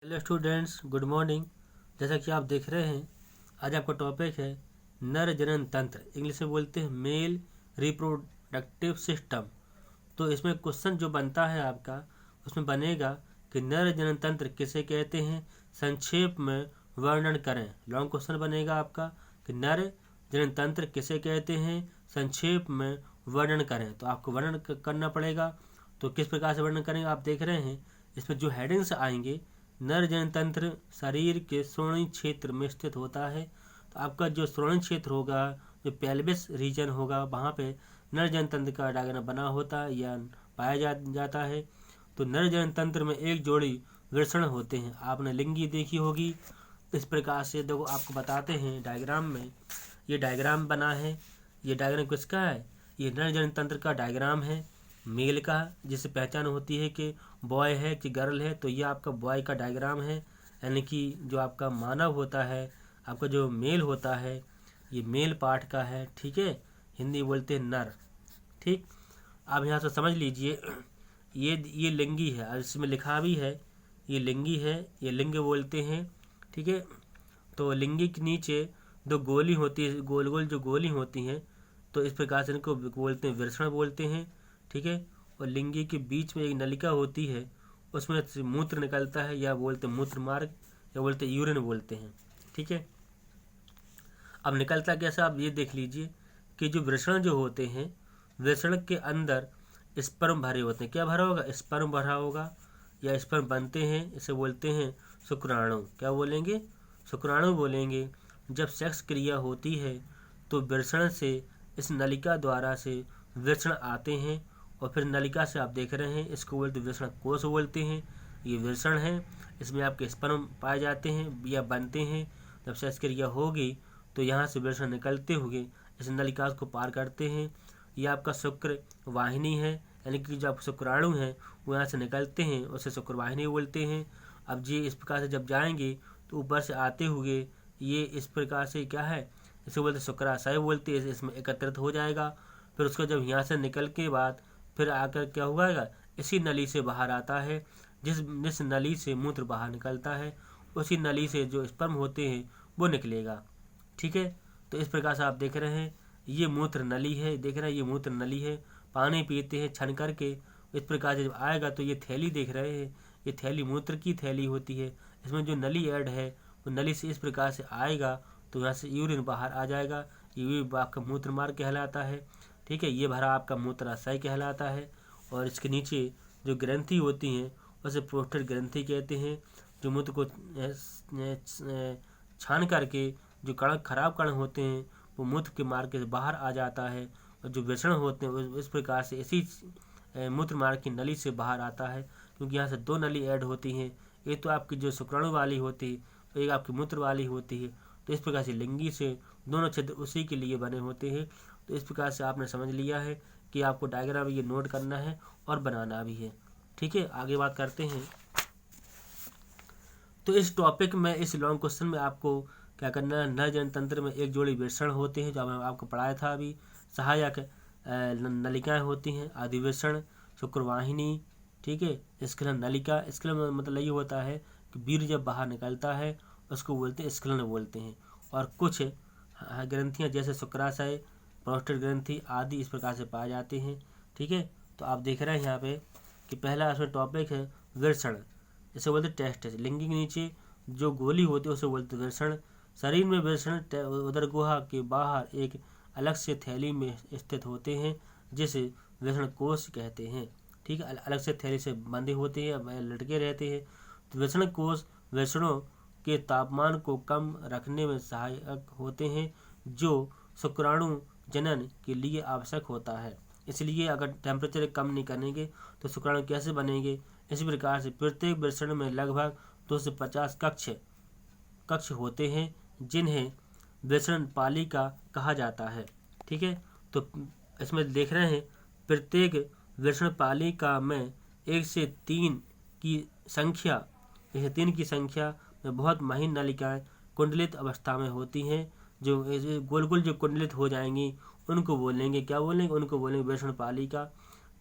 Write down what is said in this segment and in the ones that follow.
Hello students, good morning. जैसा कि आप देख रहे हैं, आज आपका टॉपिक है नर जनन तंत्र। इंग्लिश में बोलते हैं मेल रिप्रोडक्टिव सिस्टम। तो इसमें क्वेश्चन जो बनता है आपका, उसमें बनेगा कि नर जनन तंत्र किसे कहते हैं, संक्षेप में वर्णन करें। लॉन्ग क्वेश्चन बनेगा आपका कि नर जनन तंत्र किसे कहते हैं, संक्षेप में वर्णन करें। तो आपको वर्णन करना पड़ेगा। तो किस प्रकार से वर्णन करेंगे, आप देख रहे हैं इसमें जो हेडिंग्स आएंगे। नर जननतंत्र शरीर के श्रोणि क्षेत्र में स्थित होता है। तो आपका जो श्रोणि क्षेत्र होगा, जो पेल्विस रीजन होगा, वहाँ पे नर जननतंत्र का डायग्राम बना होता है या पाया जाता है। तो नर जननतंत्र में एक जोड़ी वृषण होते हैं। आपने लिंगी देखी होगी। इस प्रकार से देखो, आपको बताते हैं डायग्राम में। ये डायग्राम बना है। ये डायग्राम किसका है? ये नर जननतंत्र का डायग्राम है, मेल का, जिससे पहचान होती है कि बॉय है कि गर्ल है। तो ये आपका बॉय का डायग्राम है, यानी कि जो आपका मानव होता है, आपका जो मेल होता है, ये मेल पार्ट का है। ठीक है, हिंदी बोलते हैं नर। ठीक, आप यहाँ से समझ लीजिए, ये लिंगी है। इसमें लिखा भी है ये लिंगी है, ये लिंग बोलते हैं। ठीक है, तो लिंगी के नीचे दो गोली होती है, गोल गोल जो गोली होती हैं, तो इस प्रकार से इनको बोलते हैं वृषण बोलते हैं। ठीक है, और लिंगी के बीच में एक नलिका होती है, उसमें से मूत्र निकलता है, या बोलते हैं मूत्र मार्ग, या बोलते हैं यूरिन बोलते हैं। ठीक है, अब निकलता कैसा, आप ये देख लीजिए कि जो वृषण जो होते हैं, वृषण के अंदर स्पर्म भरे होते हैं। क्या भरा होगा? स्पर्म भरा होगा, या स्पर्म बनते हैं। इसे बोलते हैं शुक्राणु। क्या बोलेंगे? शुक्राणु बोलेंगे। जब सेक्स क्रिया होती है तो वृषण से, इस नलिका द्वारा से वृषण आते हैं, और फिर नलिका से आप देख रहे हैं, इसको बोलते वृषण कोश बोलते हैं। ये वृषण है, इसमें आपके स्पर्म पाए जाते हैं या बनते हैं। जब सेक्स क्रिया होगी तो यहाँ से वृषण निकलते हुए इस नलिका को पार करते हैं। ये आपका शुक्र वाहिनी है, यानी कि जो शुक्राणु हैं वो यहाँ से निकलते हैं, उसे शुक्रवाहिनी बोलते हैं। अब ये इस प्रकार से जब जाएंगे तो ऊपर से आते हुए ये इस प्रकार से क्या है, इसे बोलते शुक्राशय बोलते हैं, इसमें एकत्रित हो जाएगा। फिर उसका जब यहाँ से निकल के बाद फिर आकर क्या हुआ, इसी नली से बाहर आता है। जिस नली से मूत्र बाहर निकलता है, उसी नली से जो स्पर्म होते हैं वो निकलेगा। ठीक है, तो इस प्रकार से आप देख रहे हैं, ये मूत्र नली है। देख रहे हैं, ये मूत्र नली है। पानी पीते हैं छन करके। इस प्रकार से जब आएगा तो ये थैली देख रहे हैं, ये थैली मूत्र की थैली होती है। इसमें जो नली ऐड है, वो नली से इस प्रकार से आएगा तो यहाँ से यूरिन बाहर आ जाएगा। ये आपका मूत्र मार्ग कहलाता है। ठीक है, ये भरा आपका मूत्राशय कहलाता है। और इसके नीचे जो ग्रंथि होती हैं उसे प्रोस्टेट ग्रंथि कहते हैं। जो मूत्र को छान करके जो कण, खराब कण होते हैं, वो मूत्र के मार्ग से बाहर आ जाता है। और जो वृषण होते हैं इस प्रकार से इसी मूत्र मार्ग की नली से बाहर आता है, क्योंकि यहाँ से दो नली ऐड होती हैं। एक तो आपकी जो शुक्राणु वाली होती है, तो एक आपकी मूत्र वाली होती है। तो इस प्रकार से लिंगी से दोनों क्षेत्र उसी के लिए बने होते हैं। तो इस प्रकार से आपने समझ लिया है कि आपको डायग्राम ये नोट करना है और बनाना भी है। ठीक है, आगे बात करते हैं। तो इस टॉपिक में, इस लॉन्ग क्वेश्चन में आपको क्या करना है, नर जनतंत्र में एक जोड़ी वृषण होते हैं, जो मैंने आपको पढ़ाया था अभी। सहायक नलिकाएं होती हैं, अधिवृषण, शुक्रवाहिनी। ठीक है, स्खलन नलिका, स्खलन मतलब ये होता है कि वीर्य जब बाहर निकलता है उसको बोलते हैं स्खलन बोलते हैं। और कुछ ग्रंथियां जैसे शुक्राशय, प्रोस्टेट ग्रंथि आदि इस प्रकार से पाए जाते हैं। ठीक है, तो आप देख रहे हैं यहाँ पे कि पहला इसमें टॉपिक है वृषण। इसे बोलते टेस्टिस। लिंगी के नीचे जो गोली होती है उसे बोलते वृषण। शरीर में वृषण उदर गुहा के बाहर एक अलग से थैली में स्थित होते हैं, जिसे वृषण कोश कहते हैं। ठीक है, अलग से थैली से बंधे होते हैं, लटके रहते हैं। तो वृषण कोश वृषणों के तापमान को कम रखने में सहायक होते हैं, जो शुक्राणु जनन के लिए आवश्यक होता है। इसलिए अगर टेम्परेचर कम नहीं करेंगे तो शुक्राणु कैसे बनेंगे? इसी प्रकार से प्रत्येक वृषण में लगभग 2 से 50 कक्ष होते हैं, जिन्हें वृषण पालिका कहा जाता है। ठीक है, तो इसमें देख रहे हैं प्रत्येक वृषण पालिका में 1 से 3 की संख्या, में बहुत महीन नलिकाएं कुंडलित अवस्था में होती हैं। जो गोल गोल जो कुंडलित हो जाएंगी उनको बोलेंगे, क्या बोलेंगे? उनको बोलेंगे वृषण पालिका।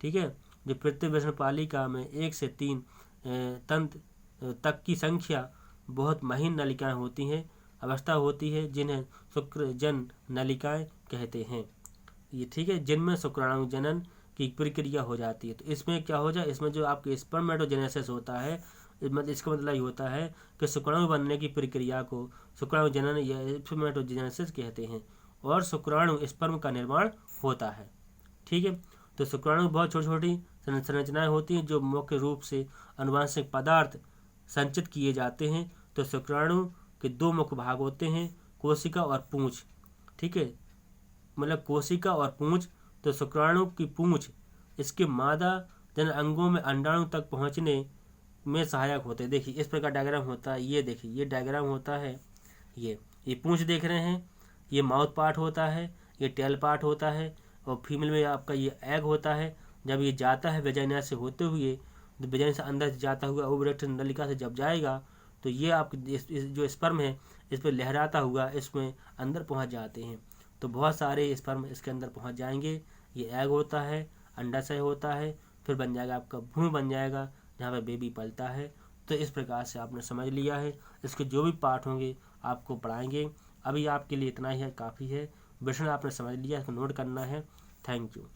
ठीक है, जो प्रत्येक वृषण पालिका में 1 से 3 तंत्र तक की संख्या बहुत महीन नलिकाएं होती हैं, अवस्था होती है, जिन्हें शुक्रजन नलिकाएं कहते हैं। ये ठीक है, जिनमें शुक्राणु जनन की प्रक्रिया हो जाती है। तो इसमें क्या हो जाए, इसमें जो आपके स्पर्मेटोजेनेसिस होता है, इसका मतलब ये होता है कि शुक्राणु बनने की प्रक्रिया को शुक्राणु जनन या स्पर्मेटोजेनेसिस कहते हैं, और शुक्राणु स्पर्म का निर्माण होता है। ठीक है, तो शुक्राणु बहुत छोटी छोटी संरचनाएं होती हैं जो मुख्य रूप से अनुवांशिक पदार्थ संचित किए जाते हैं। तो शुक्राणु के दो मुख्य भाग होते हैं, कोशिका और पूंछ। ठीक है, मतलब कोशिका और पूंछ। तो शुक्राणु की पूंछ इसके मादा जन अंगों में अंडाणु तक पहुंचने में सहायक होते हैं। देखिए इस प्रकार डायग्राम होता है, ये देखिए ये डायग्राम होता है, ये पूंछ देख रहे हैं, ये माउथ पार्ट होता है, ये टेल पार्ट होता है, और फीमेल में आपका ये एग होता है। जब ये जाता है वेजाइना से होते हुए, वेजाइना से अंदर जाता हुआ ओवरेक्ट नलिका से जब जाएगा, तो ये आप जो स्पर्म है इस पर लहराता हुआ इसमें अंदर पहुंच जाते हैं। तो बहुत सारे स्पर्म इसके अंदर पहुंच जाएंगे। ये एग होता है, अंडाशय होता है, फिर बन जाएगा आपका भ्रूण बन जाएगा जहाँ पर बेबी पलता है। तो इस प्रकार से आपने समझ लिया है। इसके जो भी पार्ट होंगे आपको पढ़ाएंगे। अभी आपके लिए इतना ही है, काफ़ी है। विषय आपने समझ लिया, इसको नोट करना है। Thank you.